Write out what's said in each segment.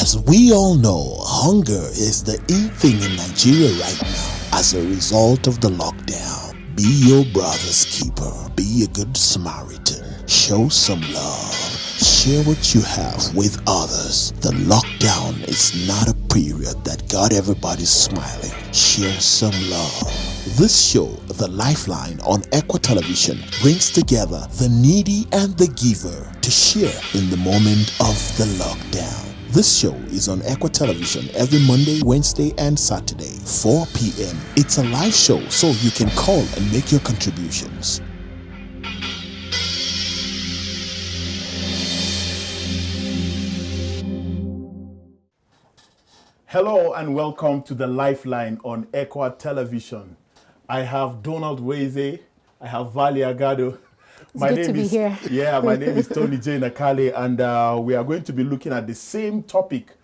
As we all know, hunger is the in thing in Nigeria right now as a result of the lockdown. Be your brother's keeper. Be a good Samaritan. Show some love. Share what you have with others. The lockdown is not a period that got everybody smiling. Share some love. This show, The Lifeline on ECWA Television, brings together the needy and the giver to share in the moment of the lockdown. This show is on ECWA Television every Monday, Wednesday, and Saturday, 4 p.m. It's a live show, so you can call and make your contributions. Hello and welcome to The Lifeline on ECWA Television. I have Donald Weze, I have Vali Agado. It's good to be here. Yeah, my name is Tony J. Nakale, and we are going to be looking at the same topic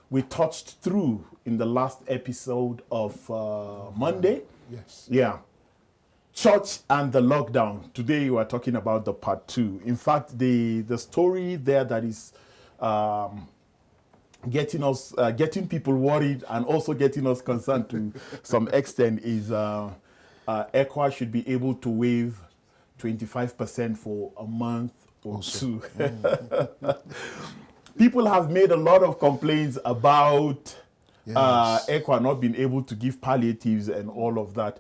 we touched through in the last episode of Monday. Yes. Yeah. Church and the lockdown. Today we are talking about the part 2. In fact, the story there that is getting people worried and also getting us concerned to some extent is ECWA should be able to waive 25% for a month or two. People have made a lot of complaints about ECWA not being able to give palliatives and all of that.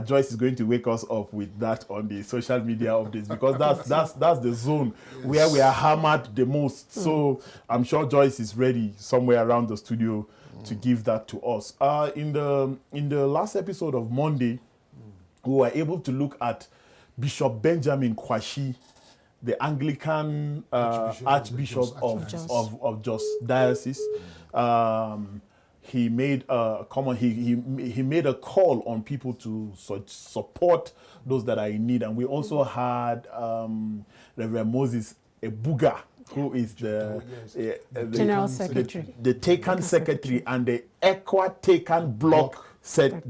Joyce is going to wake us up with that on the social media updates because that's the zone where we are hammered the most. So I'm sure Joyce is ready somewhere around the studio to give that to us. In the last episode of Monday, we were able to look at Bishop Benjamin Kwashi, the Anglican Archbishop of Jos Diocese. He made a he made a call on people to support those that are in need, and we also had Reverend Moses Ebuga, who is the General Secretary, the Taken Secretary, and the ECWA Taken Block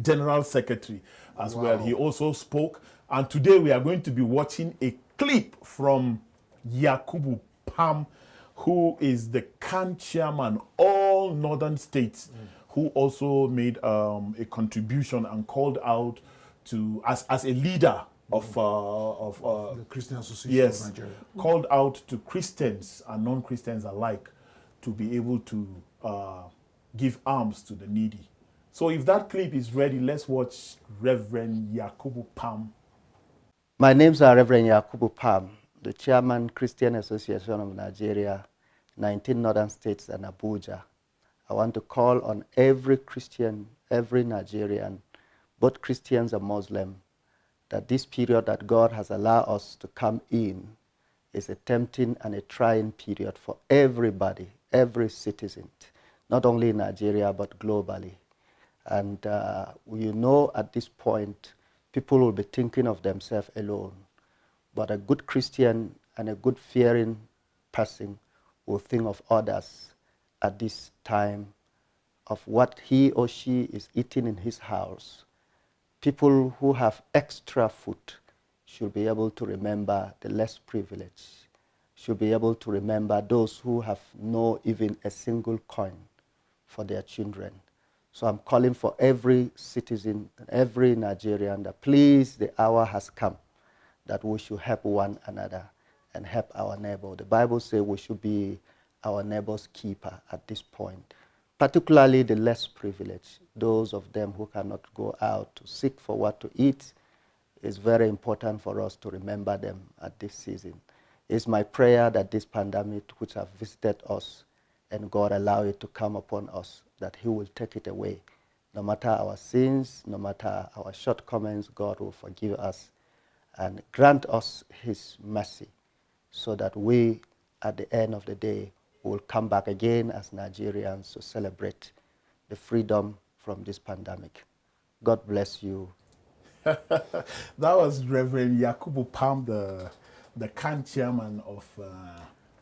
General Secretary as well. He also spoke, and today we are going to be watching a clip from Yakubu Pam, who is the CAN chairman, all northern states, who also made a contribution and called out to, as a leader of the Christian Association yes, of Nigeria, called out to Christians and non-Christians alike to be able to give alms to the needy. So if that clip is ready, let's watch Reverend Yakubu Pam. My names are Reverend Yakubu Pam, the Chairman, Christian Association of Nigeria, 19 northern states and Abuja. I want to call on every Christian, every Nigerian, both Christians and Muslim, that this period that God has allowed us to come in is a tempting and a trying period for everybody, every citizen, not only in Nigeria, but globally. And you know at this point, people will be thinking of themselves alone. But a good Christian and a good fearing person will think of others at this time of what he or she is eating in his house. People who have extra food should be able to remember the less privileged, should be able to remember those who have no even a single coin for their children. So I'm calling for every citizen, every Nigerian that please, the hour has come that we should help one another and help our neighbor. The Bible says we should be our neighbor's keeper at this point, particularly the less privileged, those of them who cannot go out to seek for what to eat. It's very important for us to remember them at this season. It's my prayer that this pandemic which has visited us and God allow it to come upon us, that he will take it away. No matter our sins, no matter our shortcomings, God will forgive us and grant us his mercy so that we, at the end of the day, will come back again as Nigerians to celebrate the freedom from this pandemic. God bless you. That was Reverend Yakubu Pam, the CAN chairman of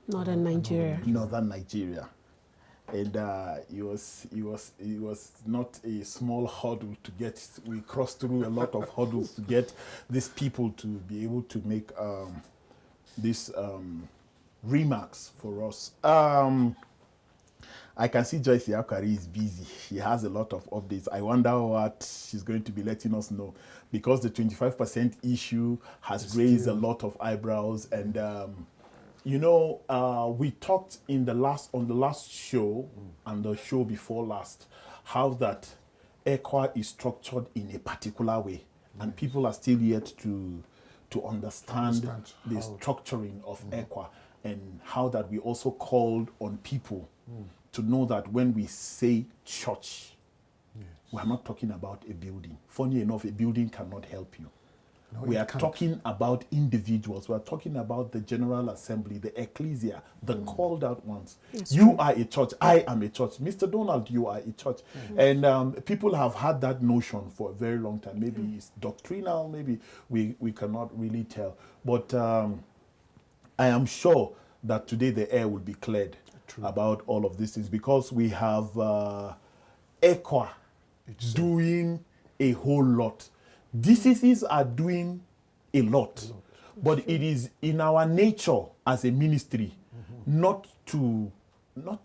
Northern Nigeria. Northern Nigeria. And it was not a small hurdle to get. We crossed through a lot of hurdles to get these people to be able to make these remarks for us. I can see Joyce Yakari is busy. She has a lot of updates. I wonder what she's going to be letting us know, because the 25% issue has raised a lot of eyebrows. And you know, we talked on the last show and the show before last how that ECWA is structured in a particular way, and people are still yet to understand the structuring of ECWA, and how that we also called on people to know that when we say church, we are not talking about a building. Funny enough, a building cannot help you. No, we are talking about individuals. We are talking about the General Assembly, the Ecclesia, the called out ones. You are a church. I am a church. Mr. Donald, you are a church. And people have had that notion for a very long time. Maybe it's doctrinal. Maybe we cannot really tell. But I am sure that today the air will be cleared about all of these things, because we have ECWA doing a whole lot. DCCs are doing a lot, but it is in our nature as a ministry not to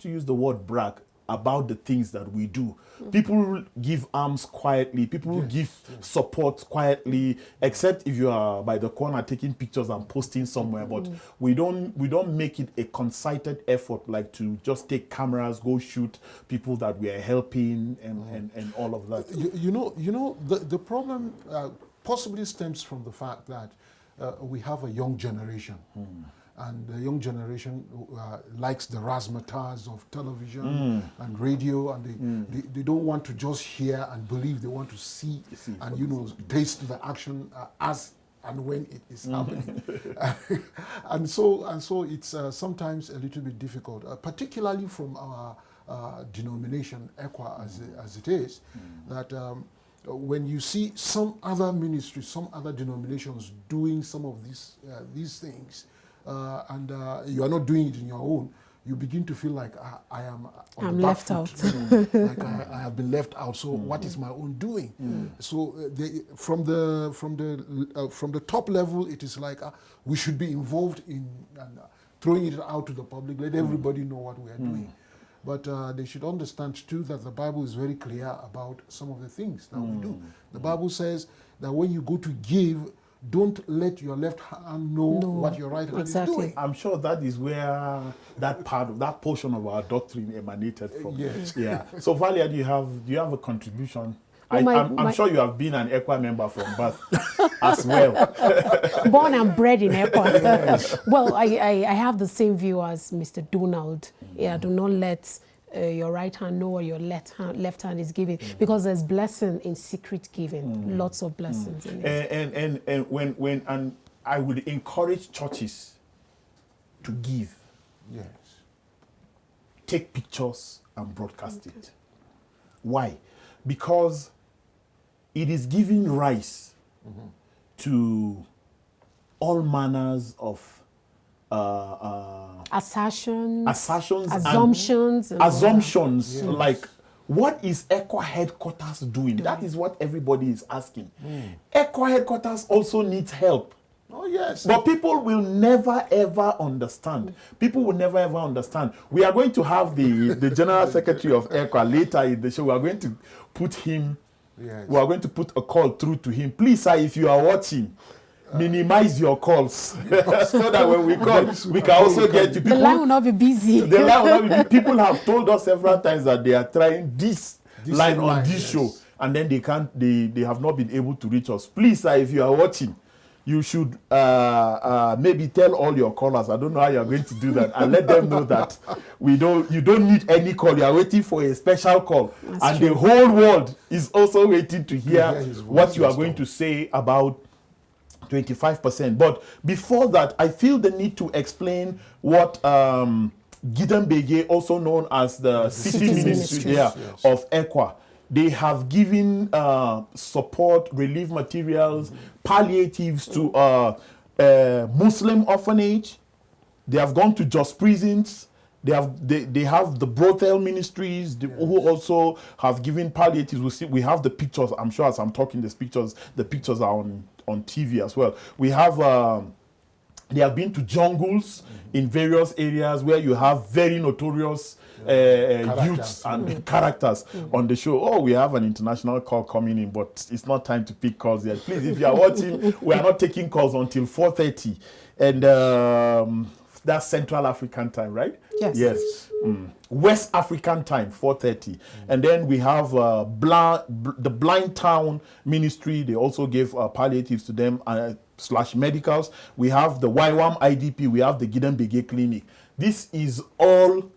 use the word brag about the things that we do. People give arms quietly. People give support quietly, except if you are by the corner taking pictures and posting somewhere. But we don't make it a concerted effort, like to just take cameras, go shoot people that we are helping, and all of that. You know, the problem possibly stems from the fact that we have a young generation. And the young generation likes the razzmatazz of television and radio, and they don't want to just hear and believe. They want to see and, you know, taste the action as and when it is happening. and so it's sometimes a little bit difficult, particularly from our denomination, ECWA as it is, that when you see some other ministries, some other denominations doing some of these things, and you are not doing it in your own, you begin to feel like I'm left out. Like I have been left out. So what is my own doing? So from the top level, it is like we should be involved in throwing it out to the public. Let everybody know what we are doing. But they should understand too that the Bible is very clear about some of the things that we do. The Bible says that when you go to give, don't let your left hand know what your right hand is doing. I'm sure that is where that portion of our doctrine emanated from. Yes. Yeah. So Valia, do you have a contribution? I'm sure you have been an ECWA member from birth as well. Born and bred in ECWA. Yes. Well, I have the same view as Mr. Donald. Yeah, do not let your right hand know what your left hand is giving, because there's blessing in secret giving, lots of blessings in it. And I would encourage churches to give. Yes. Take pictures and broadcast it. Why? Because it is giving rise to all manners of assumptions, like, what is ECWA headquarters doing? That is what everybody is asking. ECWA headquarters also needs help. Oh, yes. But people will never ever understand. People will never ever understand. We are going to have the General Secretary of ECWA later in the show. We are going to put him, we are going to put a call through to him. Please, sir, if you are watching, minimize your calls so that when we call, we can also get to people. The line will not be busy. The line will not be busy. People have told us several times that they are trying this line on this show, and then they have not been able to reach us. Please, sir, if you are watching, you should maybe tell all your callers. I don't know how you are going to do that, and let them know that you don't need any call. You are waiting for a special call. That's true. The whole world is also waiting to hear what you are going to say about 25%. But before that, I feel the need to explain what Gideon Bege, also known as the City Ministry of ECWA, they have given support, relief materials, palliatives to Muslim orphanage. They have gone to just prisons. They have the brothel ministries who also have given palliatives. We have the pictures. I'm sure as I'm talking, the pictures are on TV as well. We have They have been to jungles in various areas where you have very notorious youths and characters on the show. Oh, we have an international call coming in, but it's not time to pick calls yet. Please, if you are watching, we are not taking calls until 4:30. And that's Central African time, right? Yes. West African time, 4:30. And then we have the Blind Town Ministry. They also gave palliatives to them / medicals. We have the YWAM IDP. We have the Gidan Bege Clinic. This is all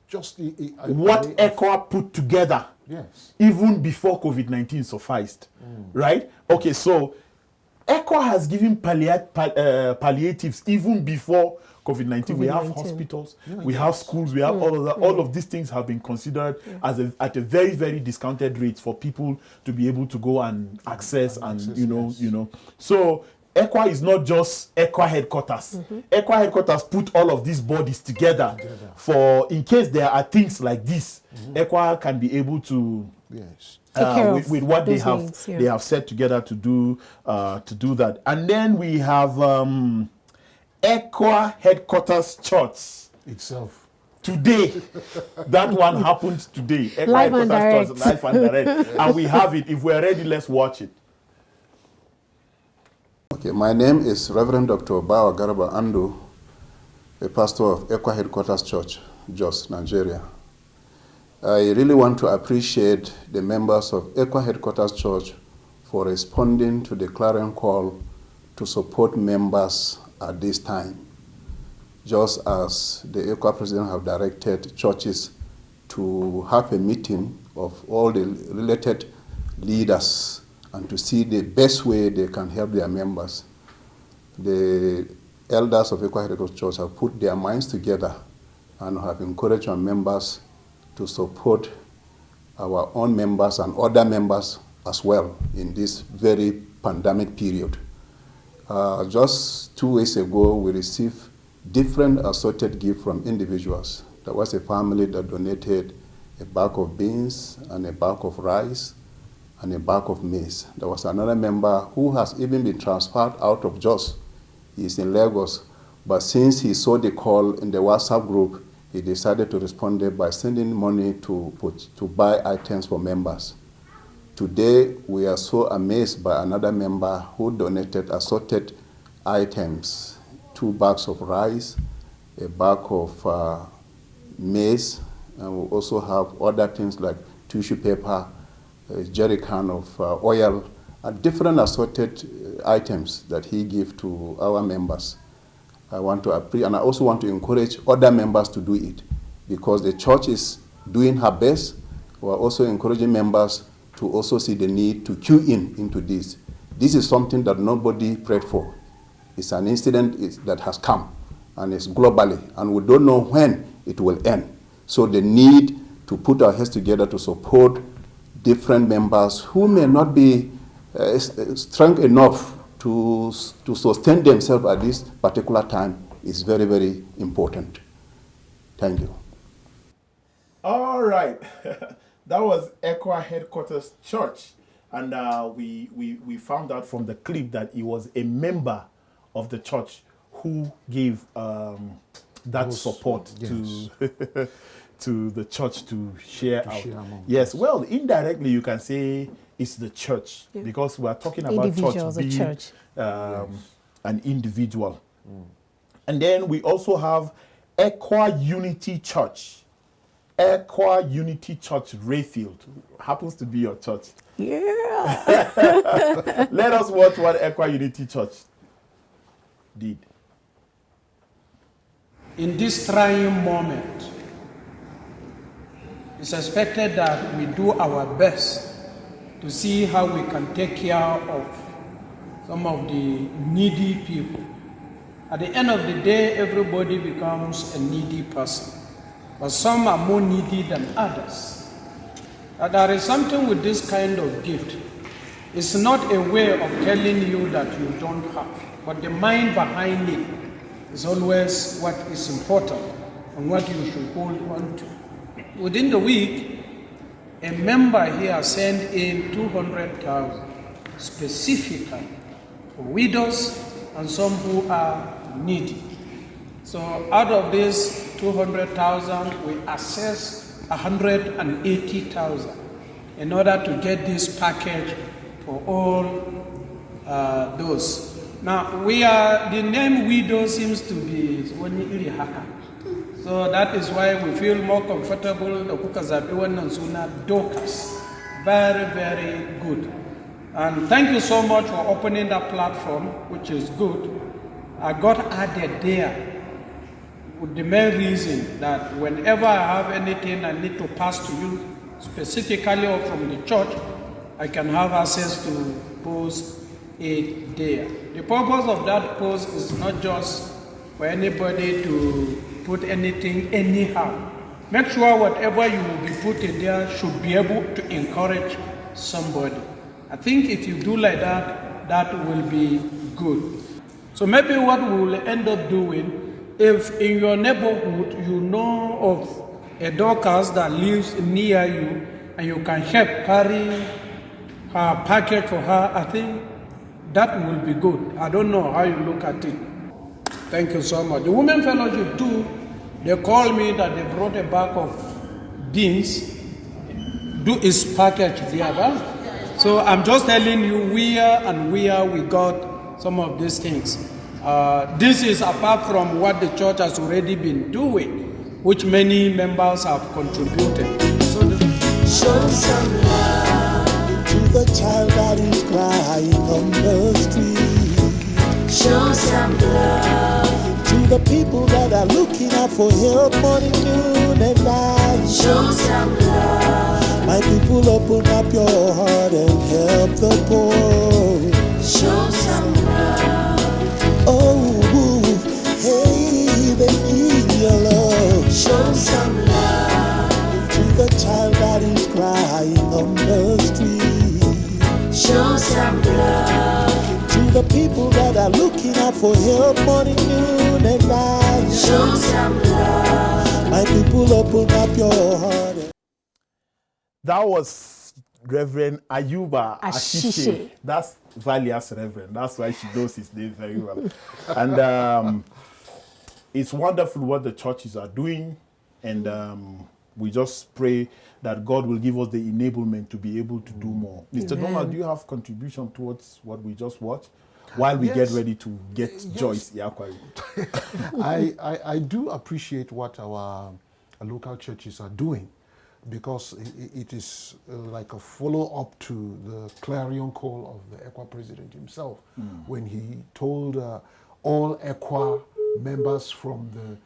just what ECWA put together. Yes. Even before COVID-19 sufficed, right? Okay, so ECWA has given palliatives even before COVID-19. We have hospitals, we have schools, we have all of that. All of these things have been considered as at a very, very discounted rate for people to be able to go and access you know. So ECWA is not just ECWA headquarters. ECWA headquarters put all of these bodies together for in case there are things like this. ECWA can be able to with what they have needs, they have set together to do that. And then we have ECWA headquarters church itself. Today, that one happened today. ECWA live and direct. Church, live and direct. And we have it. If we're ready, let's watch it. Okay, my name is Reverend Dr. Bawa Garba Andu, a pastor of ECWA Headquarters Church, Jos, Nigeria. I really want to appreciate the members of ECWA Headquarters Church for responding to the clarion call to support members at this time, just as the ECWA president have directed churches to have a meeting of all the related leaders and to see the best way they can help their members. The elders of ECWA Headquarters Church have put their minds together and have encouraged our members to support our own members and other members as well in this very pandemic period. Just 2 weeks ago, we received different assorted gifts from individuals. There was a family that donated a bag of beans and a bag of rice and a bag of maize. There was another member who has even been transferred out of Jos. He's in Lagos, but since he saw the call in the WhatsApp group, he decided to respond by sending money to buy items for members. Today, we are so amazed by another member who donated assorted items, 2 bags of rice, a bag of maize, and we also have other things like tissue paper, a jerry can of oil, and different assorted items that he gave to our members. I want to appreciate, and I also want to encourage other members to do it, because the church is doing her best. We are also encouraging members to also see the need to queue into this. This is something that nobody prayed for. It's an incident that has come, and it's globally, and we don't know when it will end. So the need to put our heads together to support different members who may not be strong enough to sustain themselves at this particular time is very, very important. Thank you. All right. That was ECWA Headquarters Church. And we found out from the clip that he was a member of the church who gave that support to the church to share out. Yes, well, indirectly you can say it's the church, because we are talking about church being an individual. And then we also have ECWA Unity Church. ECWA Unity Church Rayfield happens to be your church. Yeah. Let us watch what ECWA Unity Church did. In this trying moment, it's expected that we do our best to see how we can take care of some of the needy people. At the end of the day, everybody becomes a needy person, but some are more needy than others. There is something with this kind of gift. It's not a way of telling you that you don't have, but the mind behind it is always what is important and what you should hold on to. Within the week, a member here sent in 200,000 specifically for widows and some who are needy. So out of this 200,000, we assess 180,000 in order to get this package for all those. Now, the name widow seems to be so that is why we feel more comfortable. The Kukazabiwan and Suna Dokas. Very, very good. And thank you so much for opening that platform, which is good. I got added there with the main reason that whenever I have anything I need to pass to you, specifically or from the church, I can have access to post it there. The purpose of that post is not just for anybody to put anything anyhow. Make sure whatever you will be putting there should be able to encourage somebody. I think if you do like that, that will be good. So maybe what we will end up doing, if in your neighborhood you know of a Dorcas that lives near you and you can help carry her package for her, I think that will be good. I don't know how you look at it. Thank you so much. The Women Fellowship too, they called me that they brought a bag of beans, do its package there. So I'm just telling you where we got some of these things. This is apart from what the church has already been doing, which many members have contributed. Show some love to the child that is crying on the street. Show some love to the people that are looking out for help morning, noon, and night. Show some love. My people, open up your heart and help the poor. Show some love. Oh, hey, they need your love. Show some love to the child that is crying on the street. Show some love to the people that are looking out for help morning, noon, and night. Show some love. My people, open up your heart. That was Reverend Ayuba Ashishe. That's Valia's Reverend. That's why she knows his name very well. And it's wonderful what the churches are doing. And we just pray that God will give us the enablement to be able to do more. Mr. Donald, do you have contribution towards what we just watched? While we get ready to get Joyce Yakwari. I do appreciate what our local churches are doing, because it is like a follow-up to the clarion call of the ECWA president himself, when he told all ECWA members from the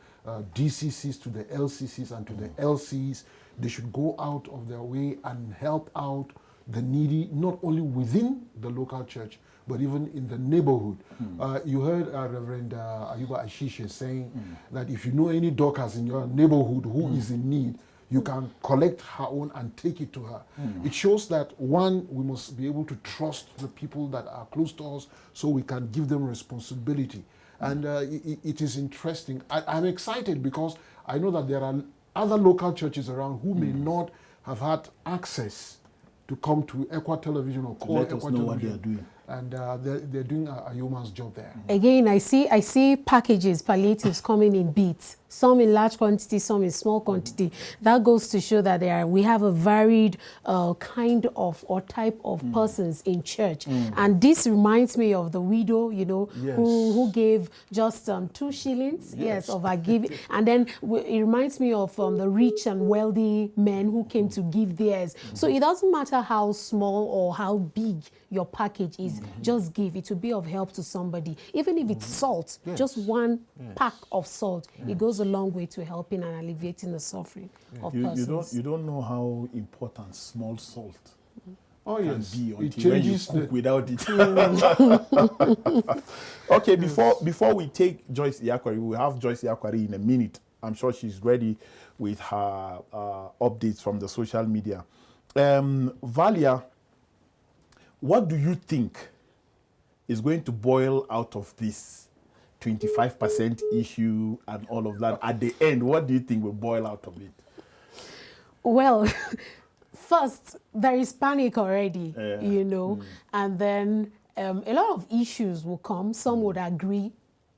DCCs to the LCCs and to the LCs, they should go out of their way and help out the needy, not only within the local church, but even in the neighborhood. You heard Reverend Ayuba Ashishe saying that if you know any Dorcas in your neighborhood who is in need, you can collect her own and take it to her. It shows that, one, we must be able to trust the people that are close to us so we can give them responsibility. And it is interesting. I'm excited because I know that there are other local churches around who may not have had access to come to ECWA television or call Let us ECWA know television. what they are doing. And they're doing a yeoman's job there. Again, I see packages, palliatives coming in bits. Some in large quantity, some in small quantity. That goes to show that we have a varied kind of or type of persons in church. And this reminds me of the widow, you know, who gave just 2 shillings, of her giving. And then it reminds me of the rich and wealthy men who came to give theirs. So it doesn't matter how small or how big your package is, just give. It will be of help to somebody. Even if it's salt, just 1 pack of salt, it goes a long way to helping and alleviating the suffering of persons. You don't know how important small salt can be it until when you changes cook without it. Okay, before we take Joyce Yakwari, we have Joyce Yakwari in a minute. I'm sure she's ready with her updates from the social media. Valia, what do you think is going to boil out of this 25% issue and all of that? At the end, what do you think will boil out of it? Well, first, there is panic already, you know, and then a lot of issues will come. Some would agree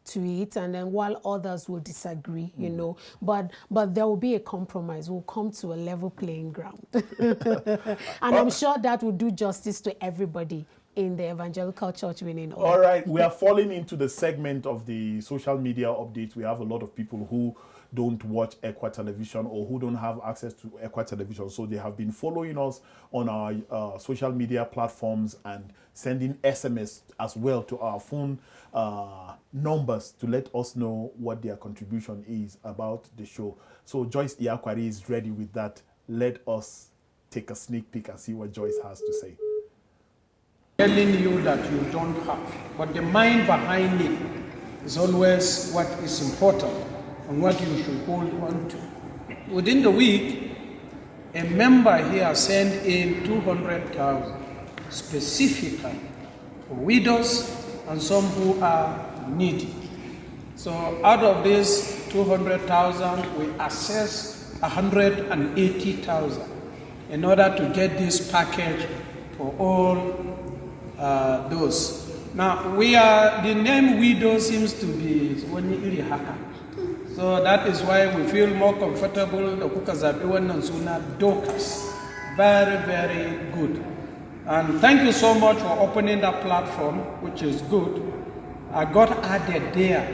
to it, and then while others will disagree, you know. But there will be a compromise. We'll come to a level playing ground. And I'm sure that will do justice to everybody in the evangelical church winning. All right, we are falling into the segment of the social media updates. We have a lot of people who don't watch ECWA television or who don't have access to ECWA television. So they have been following us on our social media platforms and sending SMS as well to our phone numbers to let us know what their contribution is about the show. So Joyce Iakwari is ready with that. Let us take a sneak peek and see what Joyce has to say. Telling you that you don't have, but the mind behind it is always what is important and what you should hold on to. Within the week, a member here sent in 200,000 specifically for widows and some who are needy. So out of this 200,000, we assess 180,000 in order to get this package for all those. Now, the name widow seems to be so that is why we feel more comfortable. The Kukazabiwan and Suna Dokas. Very, very good. And thank you so much for opening that platform, which is good. I got added there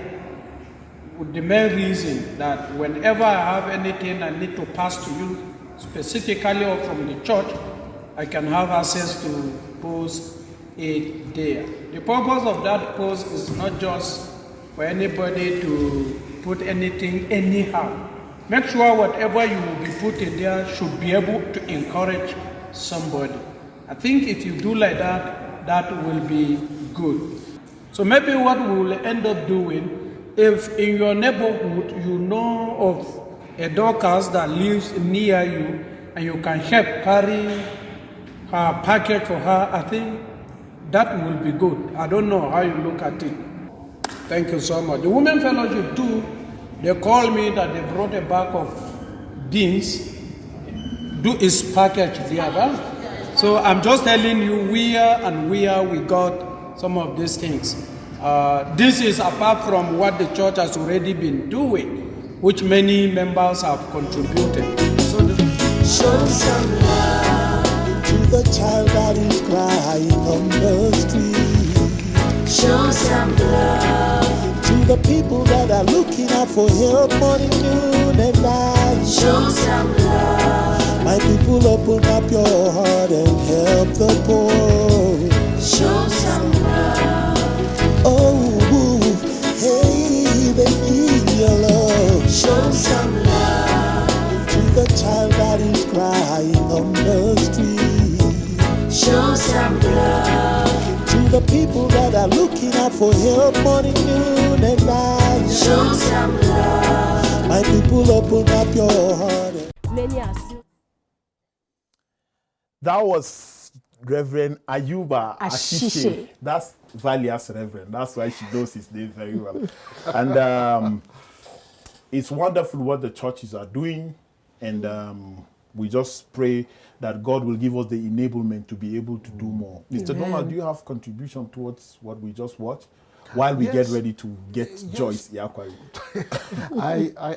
with the main reason that whenever I have anything I need to pass to you, specifically or from the church, I can have access to post it there. The purpose of that post is not just for anybody to put anything anyhow. Make sure whatever you will be putting there should be able to encourage somebody. I think if you do like that, that will be good. So maybe what we will end up doing, if in your neighborhood you know of a Dorcas that lives near you and you can help carry her package for her, I think that will be good. I don't know how you look at it. Thank you so much. The Women Fellowship too, they called me that they brought a bag of beans, do its package there. So I'm just telling you where we got some of these things. This is apart from what the church has already been doing, which many members have contributed. Show some love to the child that is crying on the street. Show some love to the people that are looking out for help morning, noon, and night. Show some love. My people, open up your heart and help the poor. Show some love. Oh, hey, they need your love. Show some love to the child that is crying on the street. Show some love to the people that are looking out for help morning, noon, and night. Show some love. My people, open up your heart. Many are still. That was Reverend Ayuba Ashishe. Ashishe. That's Valia's Reverend. That's why she knows his name very well. And it's wonderful what the churches are doing. And we just pray that God will give us the enablement to be able to do more. Mr. Donald, do you have contribution towards what we just watched? While we get ready to get Joyce Iakwari.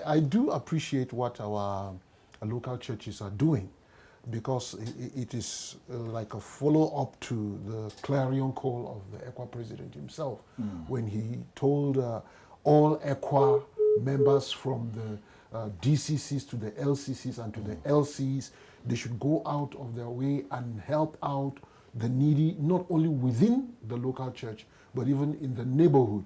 I do appreciate what our local churches are doing, because it is like a follow-up to the clarion call of the ECWA president himself, when he told all ECWA members from the DCCs to the LCCs and to the LCs, they should go out of their way and help out the needy, not only within the local church, but even in the neighborhood.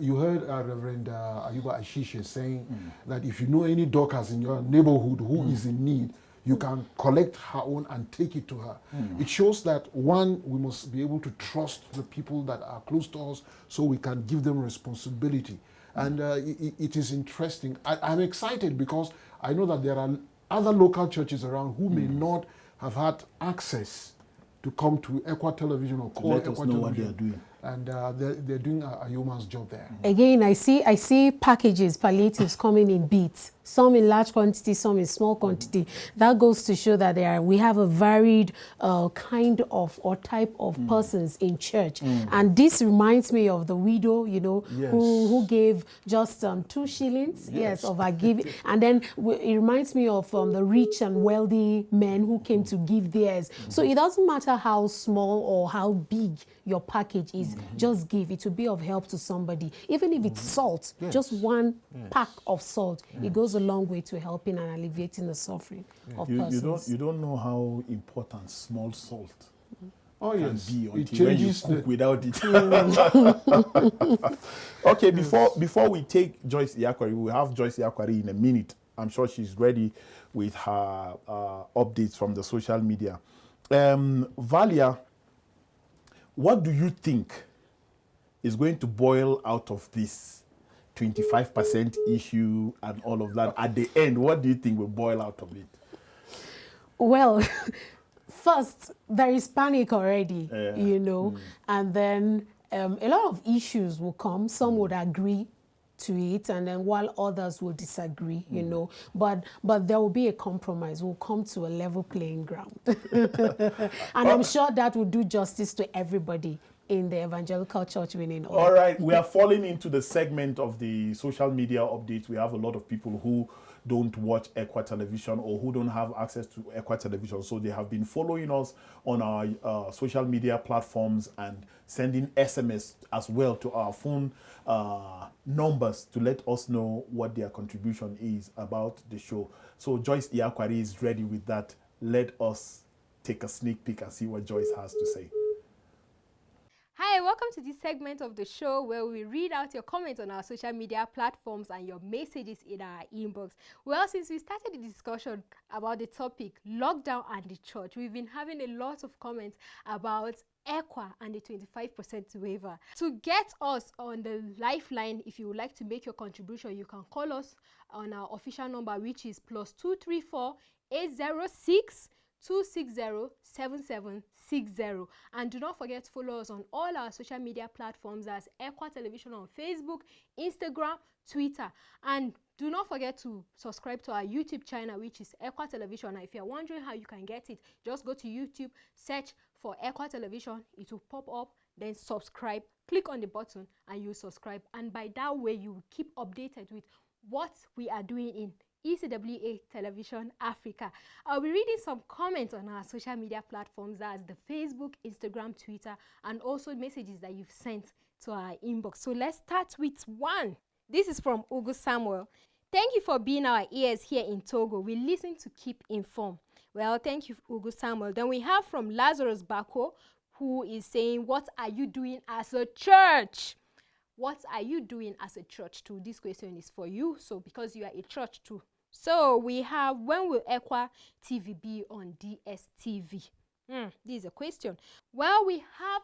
You heard Reverend Ayuba Ashishe saying that if you know any Dorcas in your neighborhood who is in need, you can collect her own and take it to her. It shows that, one, we must be able to trust the people that are close to us so we can give them responsibility. And it is interesting. I'm excited because I know that there are other local churches around who may not have had access to come to ECWA television or call ECWA television. What they are doing. And they're doing a yeoman's job there. Again, I see packages, palliatives coming in beats. some in large quantity, some in small quantity. That goes to show that we have a varied kind of or type of persons in church. And this reminds me of the widow, you know, who gave just 2 shillings, of her giving. And then it reminds me of the rich and wealthy men who came to give theirs. So it doesn't matter how small or how big your package is, just give. It will be of help to somebody. Even if it's salt, just one pack of salt, it goes a long way to helping and alleviating the suffering of persons. You don't know how important small salt can be it until when you changes cook without it. Okay, before we take Joyce Yakwari, we have Joyce Yakwari in a minute. I'm sure she's ready with her updates from the social media. Valia, what do you think is going to boil out of this 25% issue and all of that? At the end, what do you think will boil out of it? Well, first, there is panic already, you know, and then a lot of issues will come. Some would agree to it, and then while others will disagree, you know, but there will be a compromise. We'll come to a level playing ground. And I'm sure that will do justice to everybody in the evangelical church winning. All right, we are falling into the segment of the social media updates. We have a lot of people who don't watch ECWA television or who don't have access to ECWA television. So they have been following us on our social media platforms and sending SMS as well to our phone numbers to let us know what their contribution is about the show. So Joyce Yakwari is ready with that. Let us take a sneak peek and see what Joyce has to say. Hi, welcome to this segment of the show where we read out your comments on our social media platforms and your messages in our inbox. Well, since we started the discussion about the topic, lockdown and the church, we've been having a lot of comments about ECWA and the 25% waiver. To get us on the lifeline, if you would like to make your contribution, you can call us on our official number, which is +234 806 260-7760. And do not forget to follow us on all our social media platforms as ECWA Television on Facebook, Instagram, Twitter. And do not forget to subscribe to our YouTube channel, which is ECWA Television. And if you're wondering how you can get it, just go to YouTube, search for ECWA Television. It will pop up, then subscribe. Click on the button and you subscribe. And by that way, you will keep updated with what we are doing in ECWA Television Africa. I'll be reading some comments on our social media platforms as the Facebook, Instagram, Twitter, and also messages that you've sent to our inbox. So let's start with one. This is from Ugu Samuel. Thank you for being our ears here in Togo. We listen to keep informed. Well, thank you, Ugu Samuel. Then we have from Lazarus Bako, who is saying, what are you doing as a church? What are you doing as a church too? This question is for you, so because you are a church too. So we have, when will ECWA TV be on DSTV? This is a question. Well, we have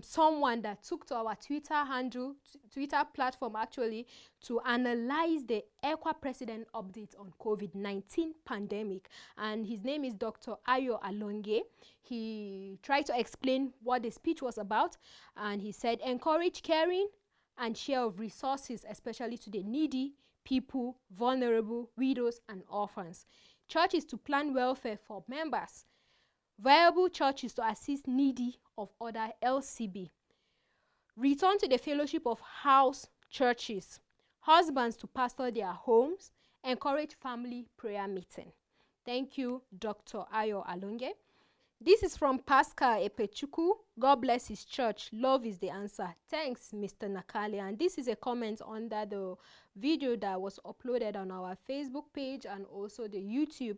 someone that took to our Twitter handle, Twitter platform actually, to analyze the ECWA president update on COVID-19 pandemic. And his name is Dr. Ayo Alonge. He tried to explain what the speech was about. And he said, encourage caring and share of resources, especially to the needy, people, vulnerable, widows, and orphans. Churches to plan welfare for members. Viable churches to assist needy of other LCB. Return to the fellowship of house churches. Husbands to pastor their homes. Encourage family prayer meeting. Thank you, Dr. Ayo Alonge. This is from Pascal Epechuku. God bless his church. Love is the answer. Thanks, Mr. Nakale. And this is a comment under the video that was uploaded on our Facebook page and also the YouTube,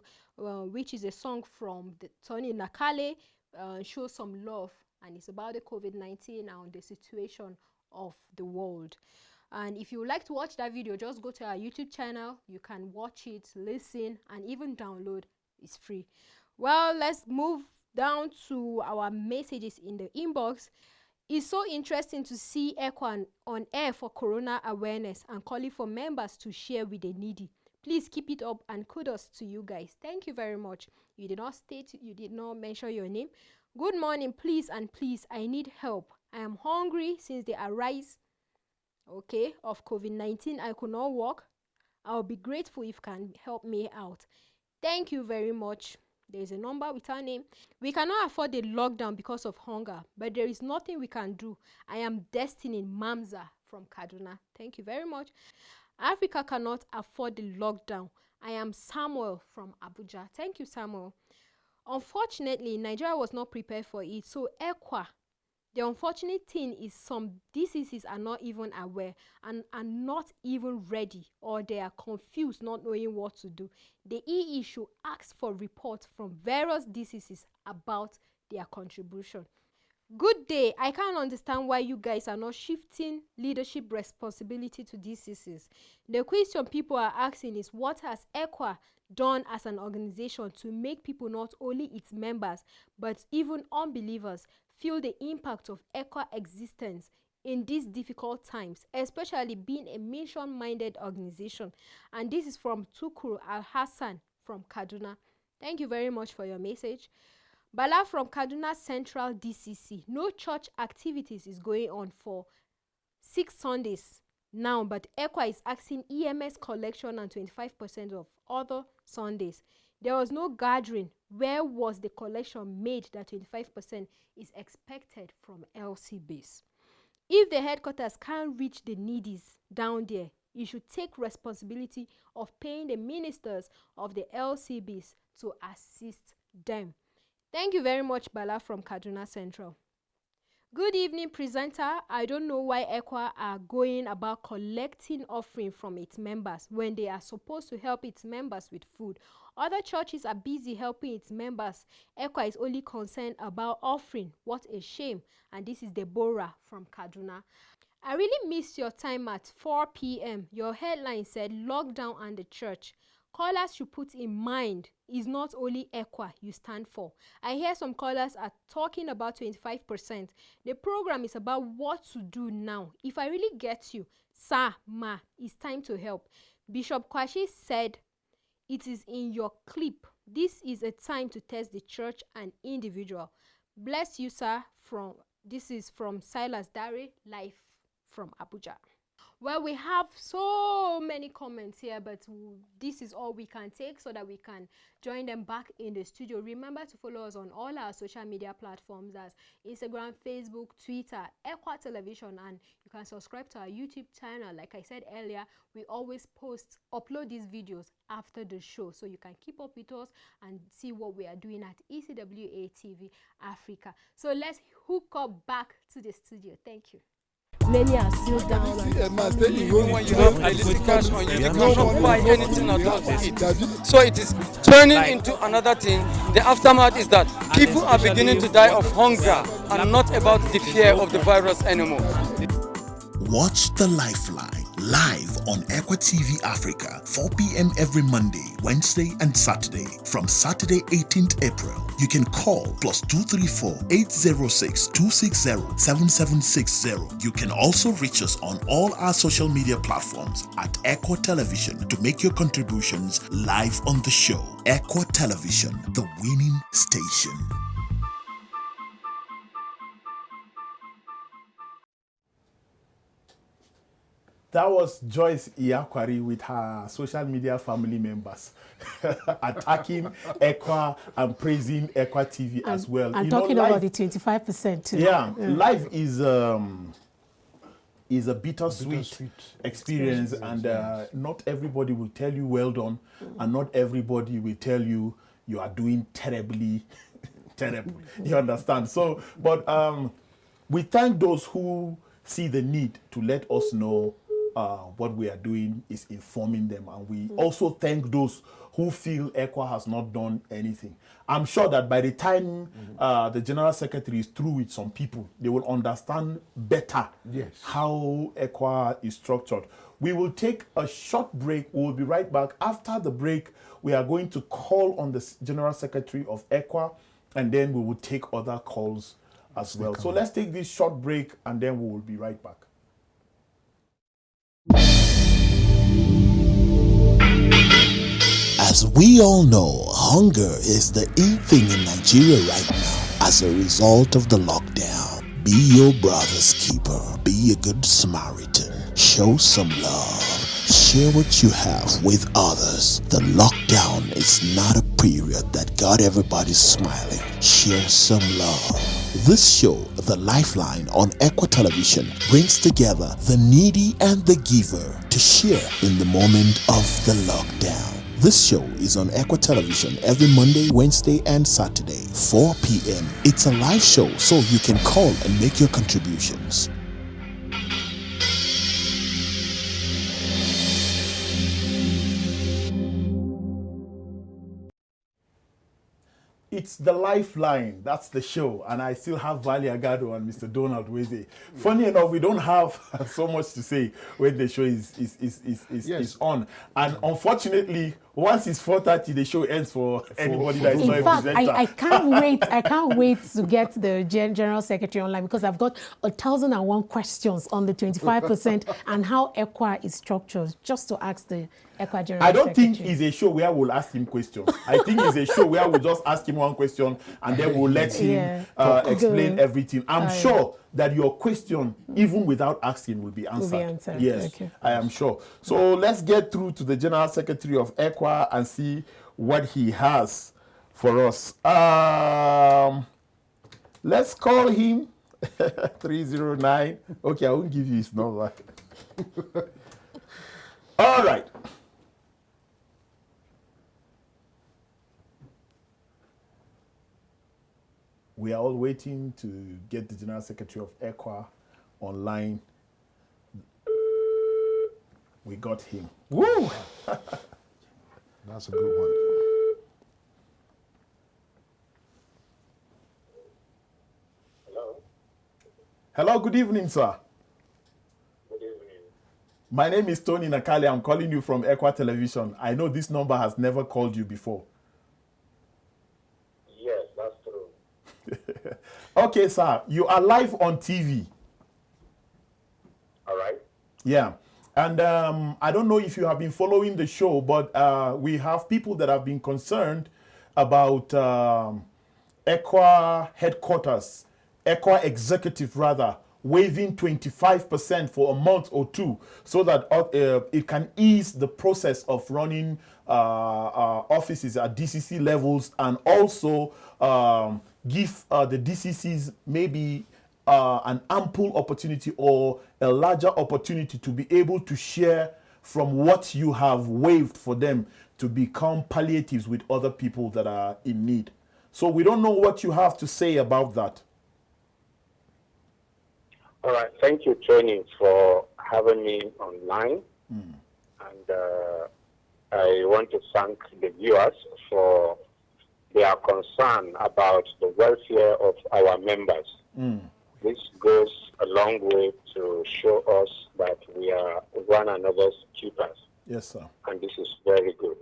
which is a song from Tony Nakale, Show Some Love. And it's about the COVID-19 and the situation of the world. And if you would like to watch that video, just go to our YouTube channel. You can watch it, listen, and even download. It's free. Well, let's move down to our messages in the inbox. It's so interesting to see ECWA on air for corona awareness and calling for members to share with the needy. Please keep it up and kudos to you guys. Thank you very much. You did not state, you did not mention your name. Good morning, please and please, I need help. I am hungry since the arise, of COVID-19. I could not walk. I'll be grateful if you can help me out. Thank you very much. There is a number with our name. We cannot afford the lockdown because of hunger, but there is nothing we can do. I am Destiny Mamza from Kaduna. Thank you very much. Africa cannot afford the lockdown. I am Samuel from Abuja. Thank you, Samuel. Unfortunately, Nigeria was not prepared for it. So ECWA, the unfortunate thing is some diseases are not even aware and are not even ready, or they are confused, not knowing what to do. The EE should ask for reports from various diseases about their contribution. Good day. I can't understand why you guys are not shifting leadership responsibility to diseases. The question people are asking is, what has ECWA done as an organization to make people, not only its members, but even unbelievers, feel the impact of ECWA existence in these difficult times, especially being a mission-minded organization? And this is from Tukuru Al-Hassan from Kaduna. Thank you very much for your message. Bala from Kaduna Central DCC. No church activities is going on for 6 Sundays now, but ECWA is asking EMS collection and 25% of other Sundays. There was no gathering. Where was the collection made that 25% is expected from LCBs? If the headquarters can't reach the needies down there, you should take responsibility of paying the ministers of the LCBs to assist them. Thank you very much, Bala from Kaduna Central. Good evening, presenter. I don't know why ECWA are going about collecting offering from its members when they are supposed to help its members with food. Other churches are busy helping its members. ECWA is only concerned about offering. What a shame. And this is Deborah from Kaduna. I really missed your time at 4 p.m. Your headline said lockdown and the church. Callers should put in mind is not only ECWA you stand for. I hear some callers are talking about 25%. The program is about what to do now. If I really get you, sir, ma, it's time to help. Bishop Kwashi said it is in your clip. This is a time to test the church and individual. Bless you, sir. This is from Silas Dare, live from Abuja. Well, we have so many comments here, but this is all we can take so that we can join them back in the studio. Remember to follow us on all our social media platforms as Instagram, Facebook, Twitter, ECWA Television, and you can subscribe to our YouTube channel. Like I said earlier, we always upload these videos after the show, so you can keep up with us and see what we are doing at ECWA TV Africa. So let's hook up back to the studio. Thank you. Many are still down. When you have illicit cash on you, you cannot buy anything at all to eat. So it is turning into another thing. The aftermath is that people are beginning to die of hunger and not about the fear of the virus anymore. Watch The Lifeline live on ECWA TV Africa, 4 p.m. every Monday, Wednesday, and Saturday. From Saturday, 18th April, you can call +234 806 260 7760. You can also reach us on all our social media platforms at ECWA Television to make your contributions live on the show. ECWA Television, the winning station. That was Joyce Iyakwari with her social media family members attacking ECWA and praising ECWA TV as well. And talking about the 25% too. Yeah, life is a bittersweet experience, and not everybody will tell you well done, and not everybody will tell you you are doing terribly, terrible. You understand? So, but we thank those who see the need to let us know what we are doing is informing them, and we also thank those who feel ECWA has not done anything. I'm sure that by the time the General Secretary is through with some people, they will understand better how ECWA is structured. We will take a short break. We'll be right back. After the break, we are going to call on the General Secretary of ECWA, and then we will take other calls as well. So let's take this short break, and then we will be right back. As we all know, hunger is the in thing in Nigeria right now as a result of the lockdown. Be your brother's keeper. Be a good Samaritan. Show some love. Share what you have with others. The lockdown is not a period that got everybody smiling. Share some love. This show, The Lifeline on ECWA Television, brings together the needy and the giver to share in the moment of the lockdown. This show is on ECWA Television every Monday, Wednesday, and Saturday, 4 p.m. It's a live show, so you can call and make your contributions. It's The Lifeline. That's the show. And I still have Vali Agado and Mr. Donald Weze. Funny enough, we don't have so much to say when the show is on. And unfortunately, once it's 4:30, the show ends for anybody that is not In a fact, presenter. I can't wait. I can't wait to get the General Secretary online, because I've got 1,001 questions on the 25% and how ECWA is structured, just to ask the ECWA General Secretary. I don't think it's a show where we'll ask him questions. I think it's a show where we'll just ask him one question and then we'll let him explain everything. I'm sure that your question, even without asking, will be answered. Yes, okay. I am sure. So let's get through to the General Secretary of ECWA and see what he has for us. Let's call him 309. Okay, I won't give you his number. All right. We are all waiting to get the General Secretary of ECWA online. We got him. Woo! That's a good one. Hello. Hello, good evening, sir. Good evening. My name is Tony Nakali. I'm calling you from ECWA Television. I know this number has never called you before. Yes, that's true. Okay, sir. You are live on TV. All right. Yeah. And I don't know if you have been following the show, but we have people that have been concerned about ECWA headquarters, ECWA executive rather, waiving 25% for a month or two, so that it can ease the process of running offices at DCC levels, and also give the DCCs maybe an ample opportunity or a larger opportunity to be able to share from what you have waived for them to become palliatives with other people that are in need. So we don't know what you have to say about that. All right. Thank you, Tony, for having me online. And I want to thank the viewers for their concern about the welfare of our members. This goes a long way to show us that we are one another's keepers. Yes, sir. And this is very good.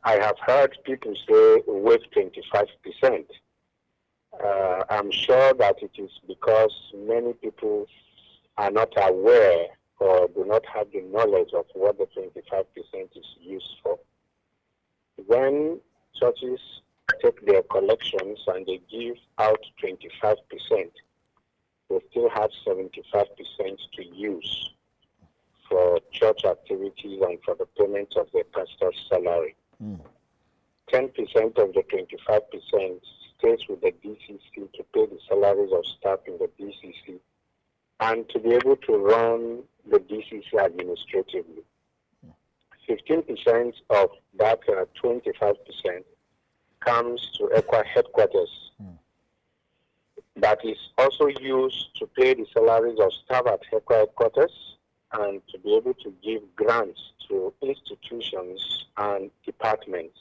I have heard people say waive 25%. I'm sure that it is because many people are not aware or do not have the knowledge of what the 25% is used for. When churches take their collections and they give out 25%, they still have 75% to use for church activities and for the payment of their pastor's salary. 10% of the 25% stays with the DCC to pay the salaries of staff in the DCC and to be able to run the DCC administratively. 15% of that 25% comes to ECWA headquarters. That is also used to pay the salaries of staff at ECWA headquarters and to be able to give grants to institutions and departments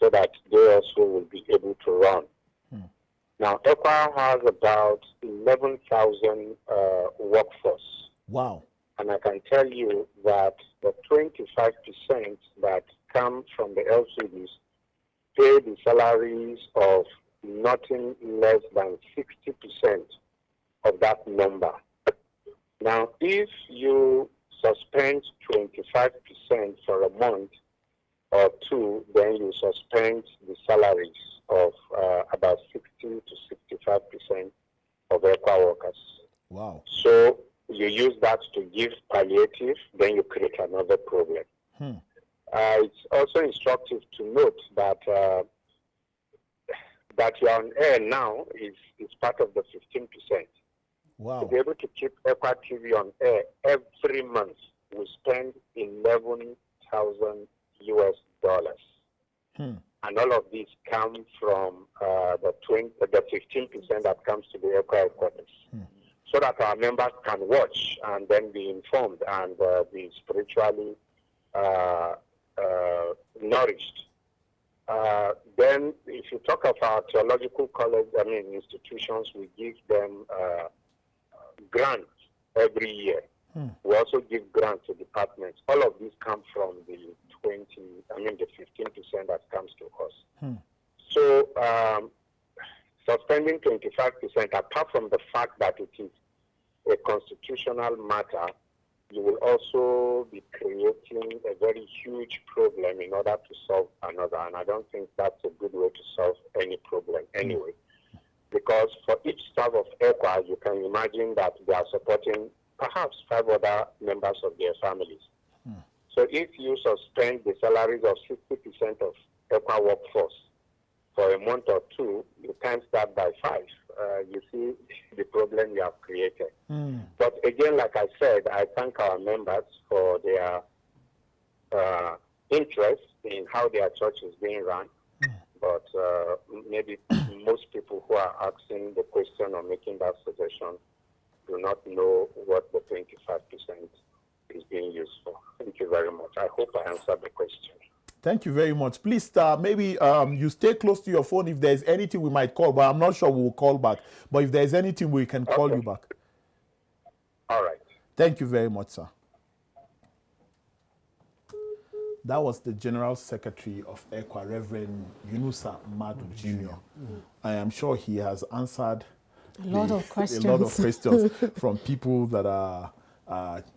so that they also will be able to run. Now, ECWA has about 11,000 workforce. Wow. And I can tell you that the 25% that come from the LCDs pay the salaries of nothing less than 60% of that number. Now, if you suspend 25% for a month or two, then you suspend the salaries of about 60 to 65% of ECWA workers. Wow. So you use that to give palliative, then you create another problem. It's also instructive to note that that you're on air now is part of the 15%. Wow. To be able to keep ECWA TV on air every month, we spend $11,000 US. And all of these come from the 15% that comes to the ECWA headquarters. So that our members can watch and then be informed and be spiritually nourished. Then, if you talk of our theological college, institutions, we give them grants every year. We also give grants to departments. All of these come from the 15% that comes to us. So, suspending 25%, apart from the fact that it is a constitutional matter, you will also be creating a very huge problem in order to solve another. And I don't think that's a good way to solve any problem anyway. Because for each staff of ECWA, you can imagine that they are supporting perhaps 5 other members of their families. So if you suspend the salaries of 60% of ECWA workforce for a month or two, you times that by 5. You see the problem you have created. But again, like I said, I thank our members for their interest in how their church is being run. But maybe most people who are asking the question or making that suggestion do not know what the 25% is being used for. Thank you very much. I hope I answered the question. Thank you very much. Please, maybe you stay close to your phone. If there's anything, we might call, but I'm not sure we'll call back. But if there's anything, we can call you back. All right. Thank you very much, sir. That was the General Secretary of ECWA, Reverend Yunusa Madu Jr. I am sure he has answered a lot of questions from people that are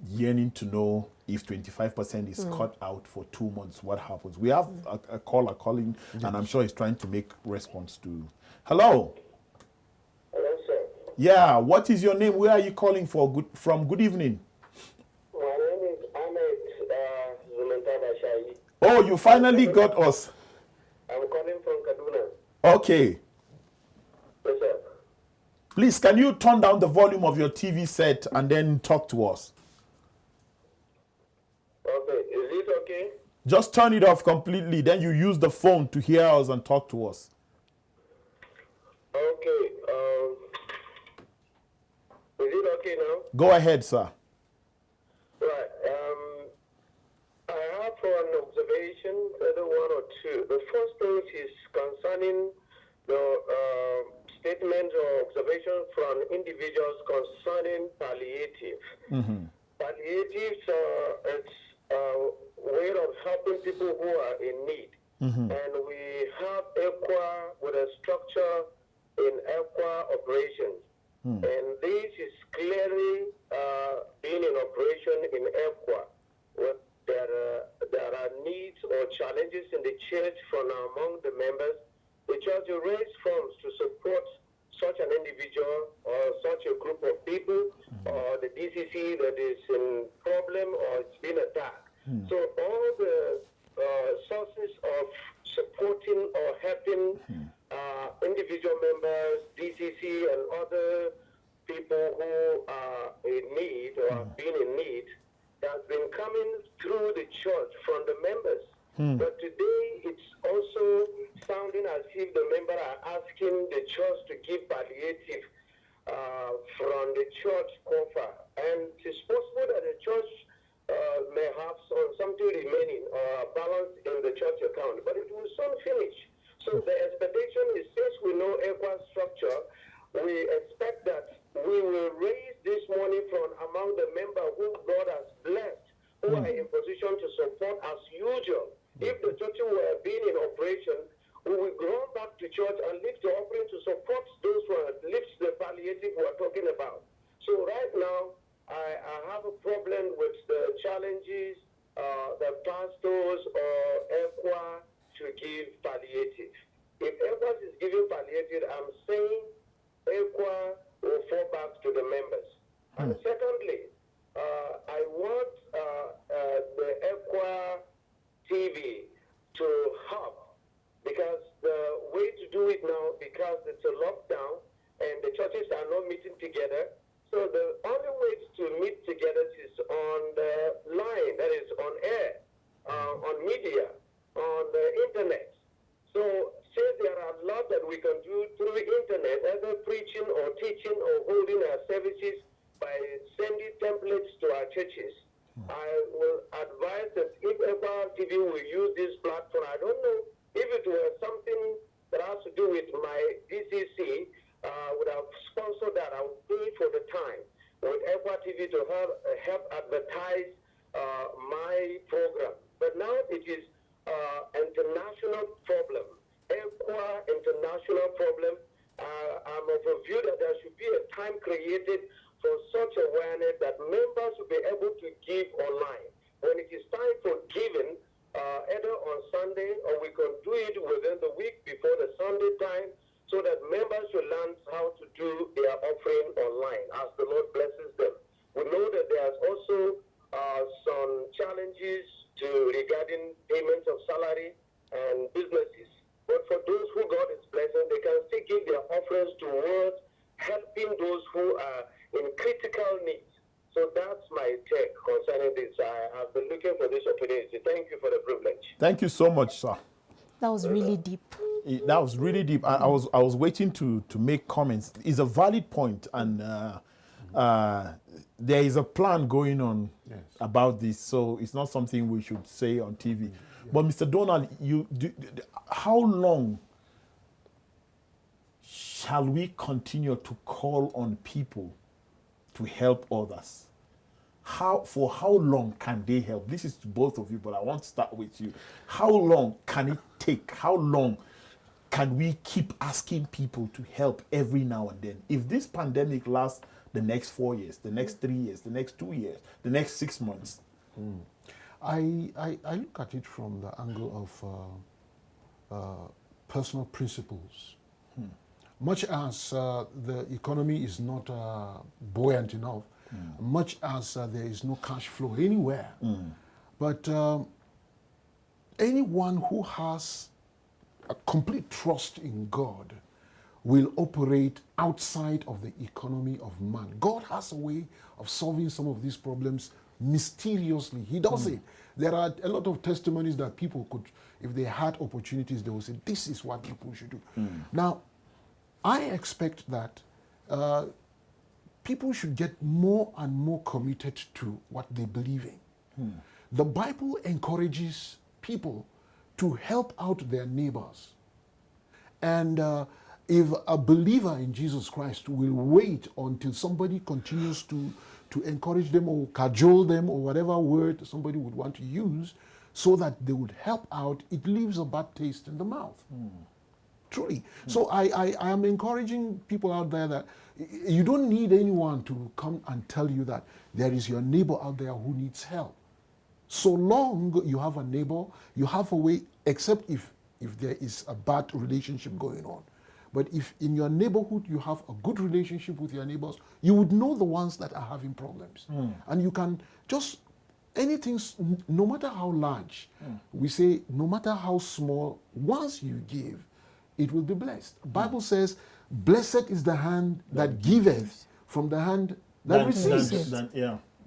yearning to know if 25% is cut out for 2 months, what happens? We have a caller calling, and I'm sure he's trying to make response to. Hello. Hello, sir. Yeah, what is your name? Where are you calling from? Good evening. My name is Ahmed Zumentaba. Oh, you finally got us. I'm calling from Kaduna. Okay. Yes, sir. Please, can you turn down the volume of your TV set and then talk to us? Okay, is it okay? Just turn it off completely, then you use the phone to hear us and talk to us. Okay, is it okay now? Go ahead, sir. Right, I have an observation, either one or two. The first thing is concerning the statement or observation from individuals concerning palliative. Palliatives, it's a way of helping people who are in need. And we have ECWA with a structure in ECWA operations. And this is clearly being in operation in ECWA. There are needs or challenges in the church from among the members. The church will raise funds to support such an individual or such a group of people or the DCC that is in problem or it's been attacked. So all the sources of supporting or helping individual members, DCC and other people who are in need or have been in need has been coming through the church from the members. But today it's also sounding as if the members are asking the church to give palliative from the church coffer. And it's possible that the church may have something remaining or balance in the church account, but it will soon finish. So the expectation is, since we know ECWA structure, we expect that we will raise this money from among the members who God has blessed, who are in position to support as usual. If the church were being in operation, we will go back to church and lift the offering to support those who are lift the palliative we are talking about. So right now, I have a problem with the challenges the pastors or ECWA to give palliative. If ECWA is giving palliative, I'm saying ECWA will fall back to the members. And secondly, TV to help, because the way to do it now, because it's a lockdown and the churches are not meeting together, so the only way to meet together is on the line, that is on air, on media, on the internet. So since there are a lot that we can do through the internet, either preaching or teaching or holding our services by sending templates to our churches, I will advise that if ECWA TV will use this platform, I don't know if it was something that has to do with my DCC, would have sponsored that. I would pay for the time with ECWA TV to help advertise my program. But now it is international problem. ECWA international problem. I'm of a view that there should be a time created for such awareness that members will be able to give online. When it is time for giving, either on Sunday or we can do it within the week before the Sunday time, so that members will learn how to do their offering online as the Lord blesses them. We know that there's also some challenges regarding payments of salary and businesses. But for those who God is blessing, they can still give their offerings towards helping those who are in critical need. So that's my take concerning this. I have been looking for this opportunity. Thank you for the privilege. Thank you so much, sir. That was really deep. That was really deep. I was waiting to make comments. It's a valid point, and there is a plan going on about this, so it's not something we should say on TV. Yeah. But Mr. Donald, how long shall we continue to call on people to help others? For how long can they help? This is to both of you, but I want to start with you. How long can it take? How long can we keep asking people to help every now and then? If this pandemic lasts the next 4 years, the next 3 years, the next 2 years, the next 6 months. I look at it from the angle of personal principles. Much as the economy is not buoyant enough, much as there is no cash flow anywhere, but anyone who has a complete trust in God will operate outside of the economy of man. God has a way of solving some of these problems mysteriously. He does it. There are a lot of testimonies that people could, if they had opportunities, they would say, this is what people should do. Now, I expect that people should get more and more committed to what they believe in. The Bible encourages people to help out their neighbors. And if a believer in Jesus Christ will wait until somebody continues to encourage them or cajole them or whatever word somebody would want to use so that they would help out, it leaves a bad taste in the mouth. Truly. So I am encouraging people out there that you don't need anyone to come and tell you that there is your neighbor out there who needs help. So long you have a neighbor, you have a way, except if there is a bad relationship going on. But if in your neighborhood you have a good relationship with your neighbors, you would know the ones that are having problems. And you can just, anything, no matter how large, we say no matter how small, once you give, it will be blessed. The Bible says, blessed is the hand that giveth from the hand that receives.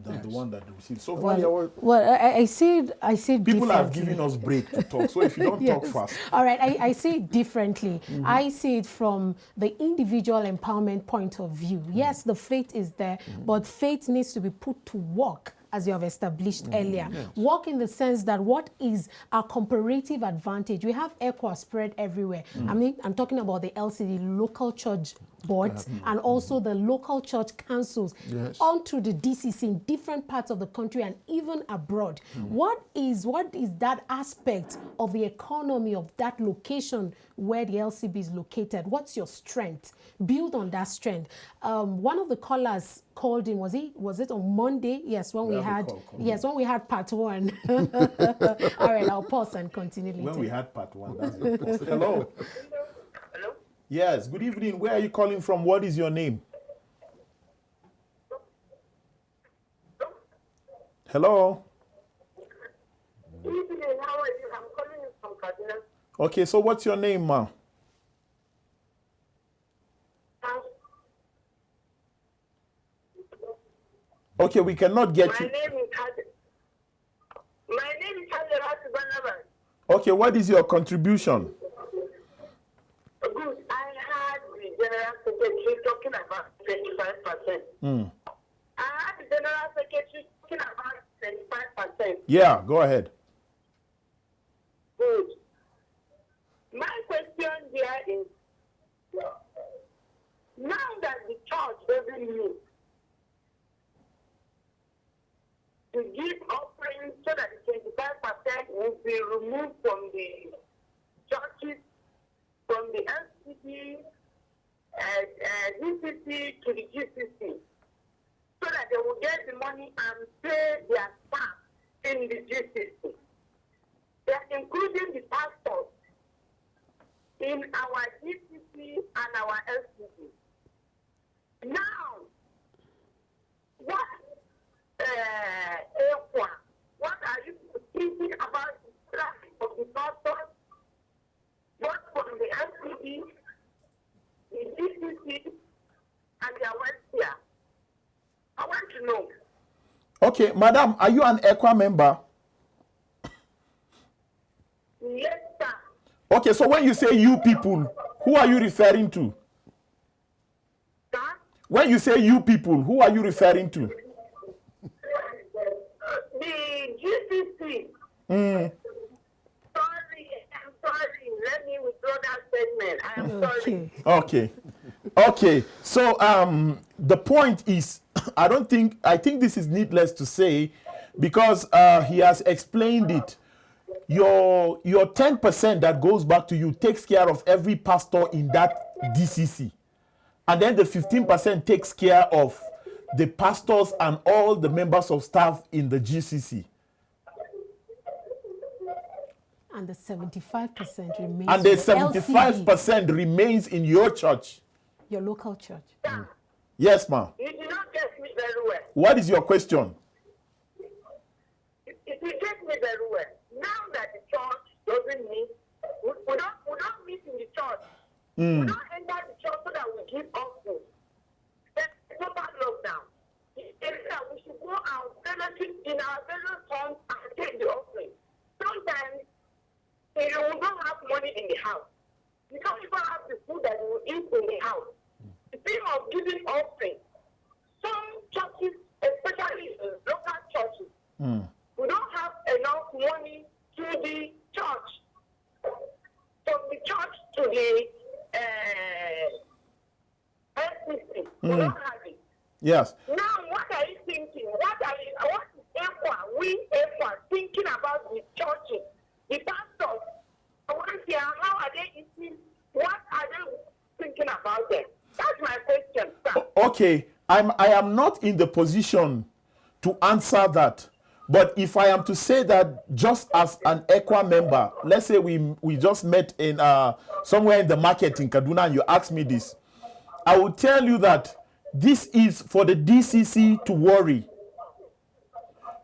The one that receives. So I see it people are giving us break to talk. So if you don't talk fast. All right, I see it differently. I see it from the individual empowerment point of view. Yes, the faith is there, but faith needs to be put to work, as you have established earlier. Work in the sense that what is our comparative advantage? We have ECWA spread everywhere. I mean, I'm talking about the LCD, local church boards, and also the local church councils, onto the DCC in different parts of the country and even abroad. What is that aspect of the economy of that location where the LCB is located? What's your strength? Build on that strength. One of the callers called in, was it on Monday? Yes, when we had part one. All right, I'll pause and continue later. When we had part one, that's the pause. Hello. Hello? Yes, good evening. Where are you calling from? What is your name? Hello? Hello. Good evening. How are you? I'm Kaduna. Okay, so what's your name, ma? Okay, we cannot get you. My name is Hajarat Banaban. Okay, what is your contribution? Good. I had the General Secretary talking about 25%. I had the General Secretary talking about 25%. Yeah, go ahead. Good. My question here is, now that the church doesn't need to give offerings so that the 25% will be removed from the churches, from the LCD, DCC to the GCC, so that they will get the money and pay their staff in the GCC. They are including the pastors in our GCC and our LCD. Now, what ECWA, what are you thinking about the traffic of the pastors, both from the LCD, the GCC, and their welfare? I want to know. Okay, madam, are you an ECWA member? Yes, sir. Okay, so when you say you people, who are you referring to? Sir? When you say you people, who are you referring to? The GCC. Mm. I'm sorry. Let me withdraw that statement. I am sorry. Okay. So the point is, I think this is needless to say, because he has explained it. Your 10% that goes back to you takes care of every pastor in that DCC. And then the 15% takes care of the pastors and all the members of staff in the GCC. And the 75% remains. And the with 75% remains in your church. Your local church. Yes, ma'am. You did not get me very well. What is your question? If you get me very well, now that the church doesn't meet, we don't meet in the church. We don't enter the church so that we give offering. That's total lockdown. It's that we should go out fellowship in our various homes and take the offering. Sometimes we don't have money in the house. We don't even have the food that we will eat in the house. Instead of giving offering, some churches, especially local churches, we don't have enough money to the church. From the church to the SCC. We don't have it. Yes. Now, what are you thinking? What is ECWA thinking about the churches, the pastors? I want to hear, how are they eating? What are they thinking about them? That's my question, sir. Okay, I am not in the position to answer that. But if I am to say that just as an ECWA member, let's say we just met in somewhere in the market in Kaduna and you asked me this, I will tell you that this is for the DCC to worry.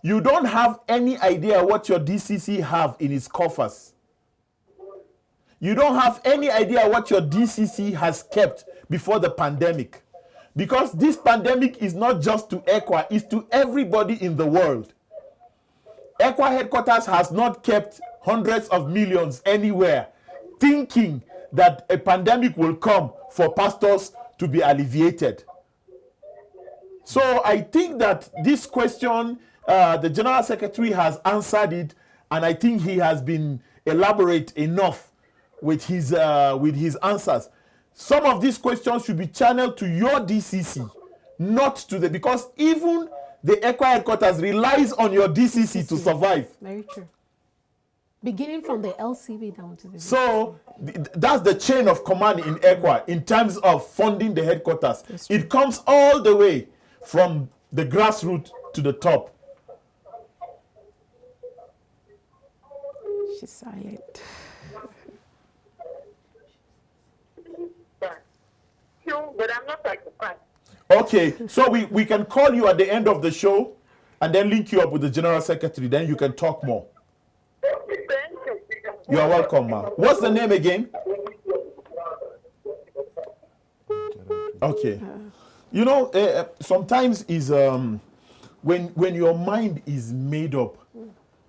You don't have any idea what your DCC have in its coffers. You don't have any idea what your DCC has kept before the pandemic. Because this pandemic is not just to ECWA, it's to everybody in the world. ECWA headquarters has not kept hundreds of millions anywhere, thinking that a pandemic will come for pastors to be alleviated. So I think that this question, the General Secretary has answered it, and I think he has been elaborate enough with his answers. Some of these questions should be channeled to your DCC, not to the, because even the ECWA headquarters relies on your DCC to survive. Very true. Beginning from the LCB down to the... So that's the chain of command in ECWA in terms of funding the headquarters. It comes all the way from the grassroots to the top. She's silent. But I'm not satisfied. Okay, so we can call you at the end of the show and then link you up with the General Secretary. Then you can talk more. Thank you. You are welcome, ma. What's the name again? Okay. You know, sometimes is when your mind is made up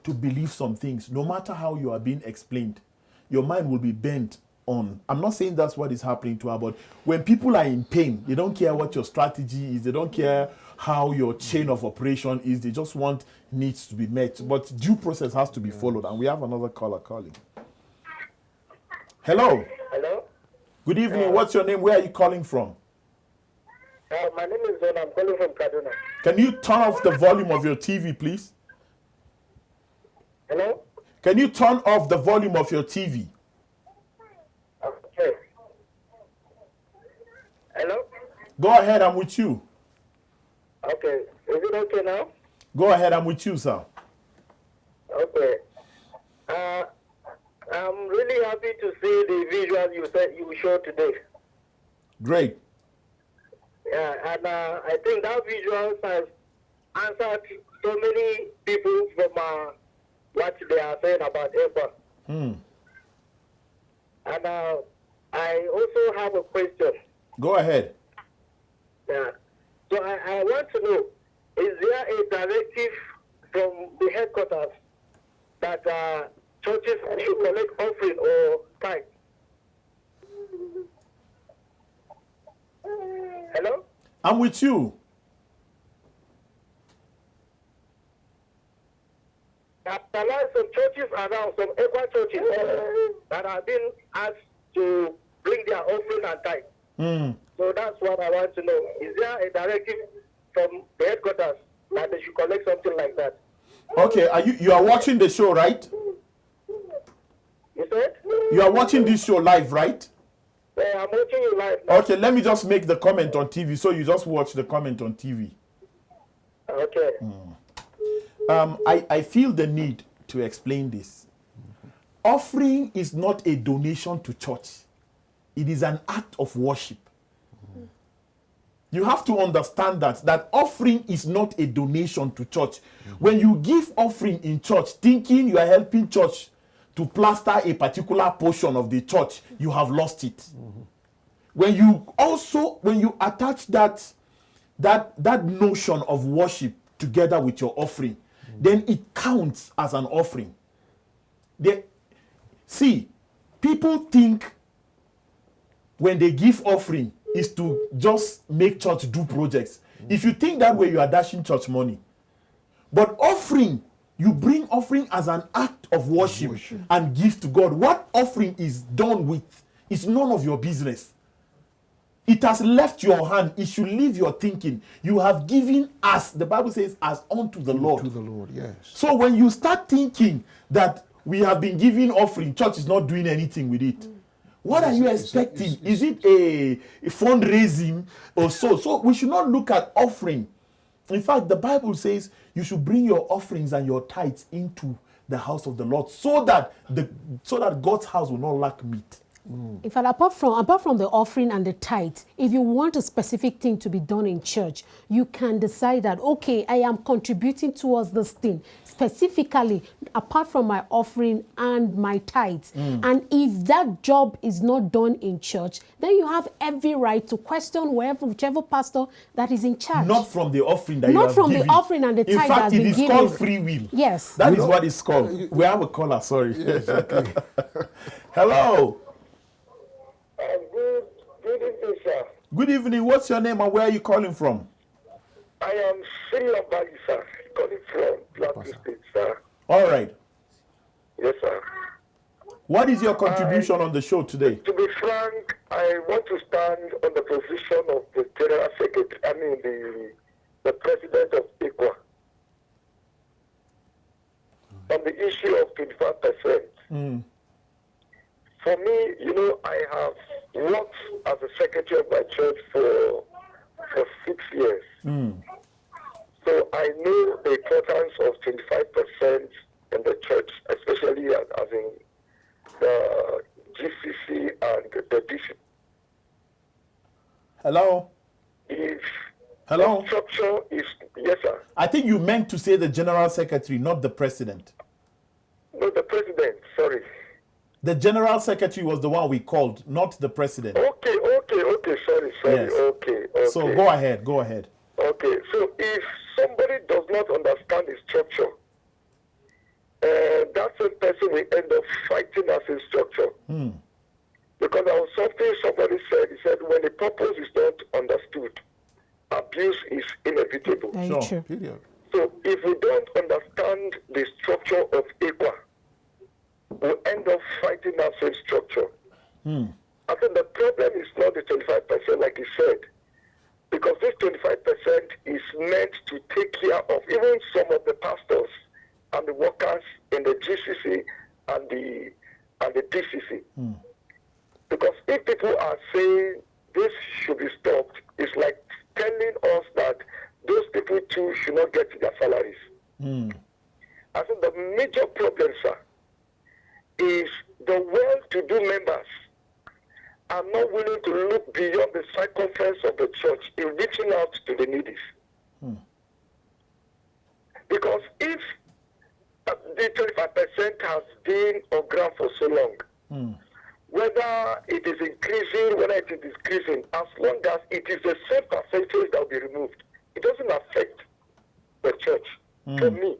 to believe some things, no matter how you are being explained, your mind will be bent on. I'm not saying that's what is happening to her, but when people are in pain, they don't care what your strategy is, they don't care how your chain of operation is, they just want needs to be met. But due process has to be followed, and we have another caller calling. Hello. Hello? Good evening. What's your name? Where are you calling from? My name is Zon. I'm calling from Kaduna. Can you turn off the volume of your TV, please? Hello? Can you turn off the volume of your TV? Okay. Hello? Go ahead, I'm with you. Okay. Is it okay now? Go ahead, I'm with you, sir. Okay. I'm really happy to see the visual you said you showed today. Great. Yeah, and I think that visuals has answered so many people from what they are saying about ECWA. And I also have a question. Go ahead. Yeah. So I want to know, is there a directive from the headquarters that churches should collect offering or tithe? Hello? I'm with you. There are some churches around, some ECWA churches that have been asked to bring their offering and tithe. So that's what I want to know. Is there a directive from the headquarters that they should collect something like that? Okay, you are watching the show, right? You said? You are watching this show live, right? Yeah, I'm watching you live now. Okay, let me just make the comment on TV. So you just watch the comment on TV. Okay. I feel the need to explain this. Offering is not a donation to church. It is an act of worship. You have to understand that offering is not a donation to church. When you give offering in church, thinking you are helping church to plaster a particular portion of the church, you have lost it. When you attach that notion of worship together with your offering, then it counts as an offering. See, people think when they give offering is to just make church do projects. If you think that way, you are dashing church money. But offering, you bring offering as an act of worship and give to God. What offering is done with is none of your business. It has left your hand. It should leave your thinking. You have given as, the Bible says, as unto the Lord. To the Lord, yes. So when you start thinking that we have been giving offering, church is not doing anything with it. What are you expecting? Is it a fundraising or so? So we should not look at offering. In fact, the Bible says you should bring your offerings and your tithes into the house of the Lord so that God's house will not lack meat. In fact, apart from the offering and the tithe, if you want a specific thing to be done in church, you can decide that, okay, I am contributing towards this thing, specifically, apart from my offering and my tithes. And if that job is not done in church, then you have every right to question whichever pastor that is in charge. Not from the offering that you have Not given. from the offering and the tithe. In fact, it is given. called free will. Yes. That is what it's called. We have a caller, sorry. Exactly. Hello. Good evening, sir. Good evening. What's your name and where are you calling from? I am Sri Lambali, sir, calling from Plateau State, sir. All right. Yes, sir. What is your contribution on the show today? To be frank, I want to stand on the position of the General Secretary, the President of ECWA, on the issue of 25%. For me, I have worked as a secretary of my church for 6 years. So I know the importance of 25% in the church, especially as in the GCC and the DC. Hello? Hello? The structure is, yes, sir. I think you meant to say the General Secretary, not the President. No, the President, sorry. The general secretary was the one we called, not the president. Okay, sorry, Yes. okay. So go ahead. Okay, so if somebody does not understand the structure, that same person will end up fighting as a structure. Because there was something somebody said. He said, when the purpose is not understood, abuse is inevitable. Very true. Period. So if we don't understand the structure of ECWA, we'll end up fighting that same structure. I think the problem is not the 25%, like you said, because this 25% is meant to take care of even some of the pastors and the workers in the GCC and the DCC. Because if people are saying this should be stopped, it's like telling us that those people too should not get their salaries. I think the major problem, sir, is the well-to-do members are not willing to look beyond the circumference of the church in reaching out to the needy. Because if the 25% has been on ground for so long, whether it is increasing, whether it is decreasing, as long as it is the same percentage that will be removed, it doesn't affect the church, for me.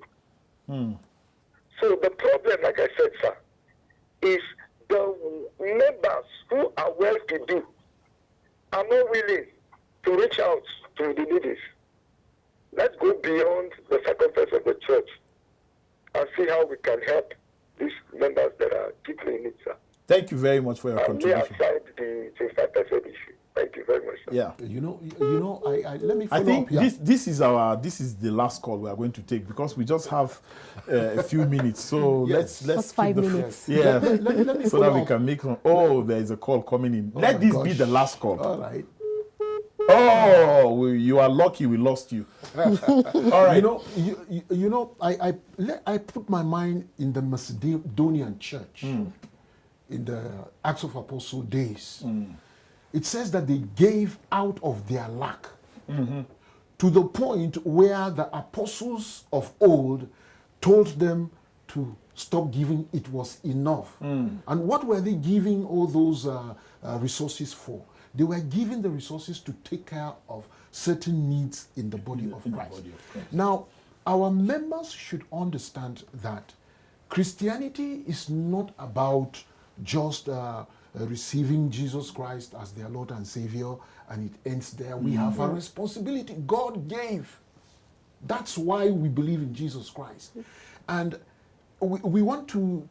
So the problem, like I said, sir, is the members who are well-to-do are not willing to reach out to the needy. Let's go beyond the circumference of the church and see how we can help these members that are deeply in need, sir. Thank you very much for your contribution. Aside the 25% issue. Thank you very much, sir. Yeah. You know, let me follow I think up here. this is the last call we are going to take because we just have a few minutes. So let's Just keep 5 minutes. Yeah. Let me So that follow we up. can make there is a call coming in. Let this be the last call. All right. Oh, you are lucky we lost you. All right. I put my mind in the Macedonian church in the Acts of Apostles days. It says that they gave out of their lack to the point where the apostles of old told them to stop giving. It was enough. And what were they giving all those resources for? They were giving the resources to take care of certain needs in the body of Christ. Now, our members should understand that Christianity is not about just receiving Jesus Christ as their Lord and Savior, and it ends there. We have a responsibility. God gave. That's why we believe in Jesus Christ. And we want to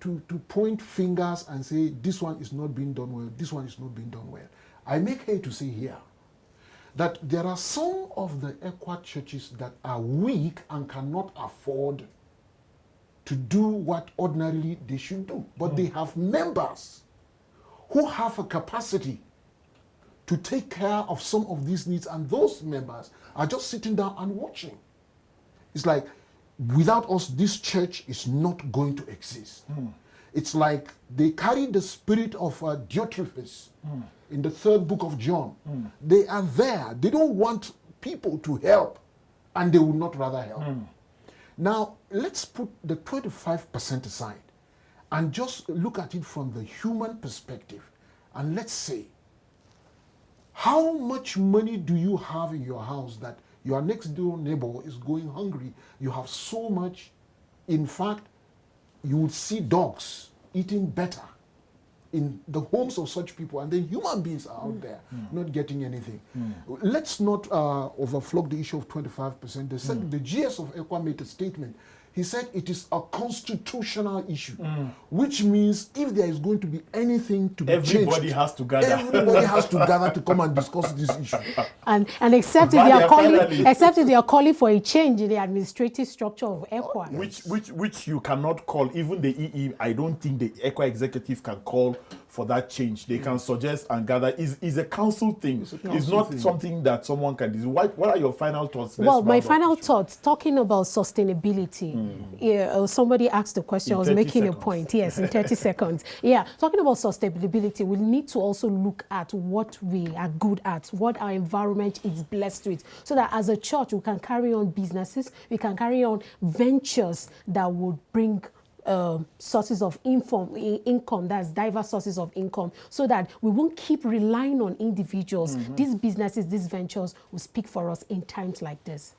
point fingers and say, this one is not being done well, this one is not being done well. I make hay to say here that there are some of the ECWA churches that are weak and cannot afford to do what ordinarily they should do. But they have members who have a capacity to take care of some of these needs, and those members are just sitting down and watching. It's like, without us, this church is not going to exist. It's like they carry the spirit of Diotrephes in the 3rd book of John. They are there. They don't want people to help, and they will not rather help. Now, let's put the 25% aside and just look at it from the human perspective. And let's say, how much money do you have in your house that your next door neighbor is going hungry? You have so much. In fact, you would see dogs eating better in the homes of such people, and then human beings are out there not getting anything. Let's not overflog the issue of 25%. The GS of ECWA made a statement. He said it is a constitutional issue, which means if there is going to be anything to be changed, everybody has to gather. Everybody has to gather to come and discuss this issue. And except if they are calling for a change in the administrative structure of ECWA. Which you cannot call. Even the EE, I don't think the ECWA executive can call for that change. They can suggest and gather. Is a council thing. It's not something that someone can do. What are your final thoughts? Well, my final thoughts, talking about sustainability. Somebody asked the question, I was making seconds. a point. Yes, in 30 seconds. Yeah, talking about sustainability, we need to also look at what we are good at, what our environment is blessed with, so that as a church, we can carry on businesses, we can carry on ventures that would bring sources of income, that's diverse sources of income, so that we won't keep relying on individuals. These businesses, these ventures will speak for us in times like this.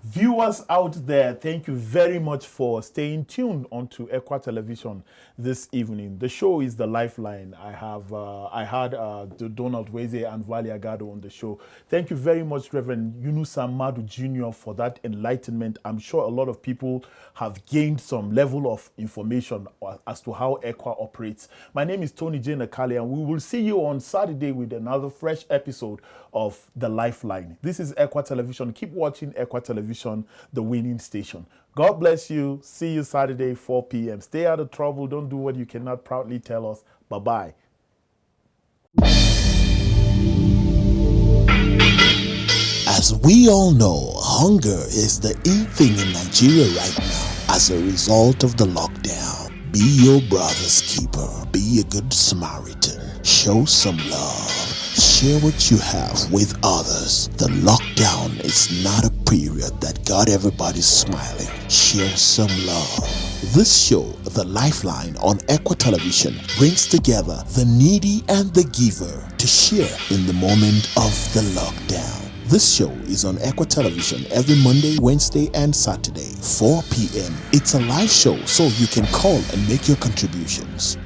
Viewers out there, thank you very much for staying tuned onto ECWA Television this evening. The show is The Lifeline. I had Donald Weze and Vali Agado on the show. Thank you very much, Reverend Yunusa Madu Jr., for that enlightenment. I'm sure a lot of people have gained some level of information as to how ECWA operates. My name is Tony J. Nakali, and we will see you on Saturday with another fresh episode of The Lifeline. This is ECWA Television. Keep watching ECWA Television, the winning station. God bless you. See you Saturday, 4 p.m. Stay out of trouble. Don't do what you cannot proudly tell us. Bye-bye. As we all know, hunger is the in thing in Nigeria right now as a result of the lockdown. Be your brother's keeper. Be a good Samaritan. Show some love. Share what you have with others. The lockdown is not a period that got everybody smiling. Share some love. This show, The Lifeline on ECWA Television, brings together the needy and the giver to share in the moment of the lockdown. This show is on ECWA Television every Monday, Wednesday, and Saturday, 4 p.m. It's a live show, so you can call and make your contributions.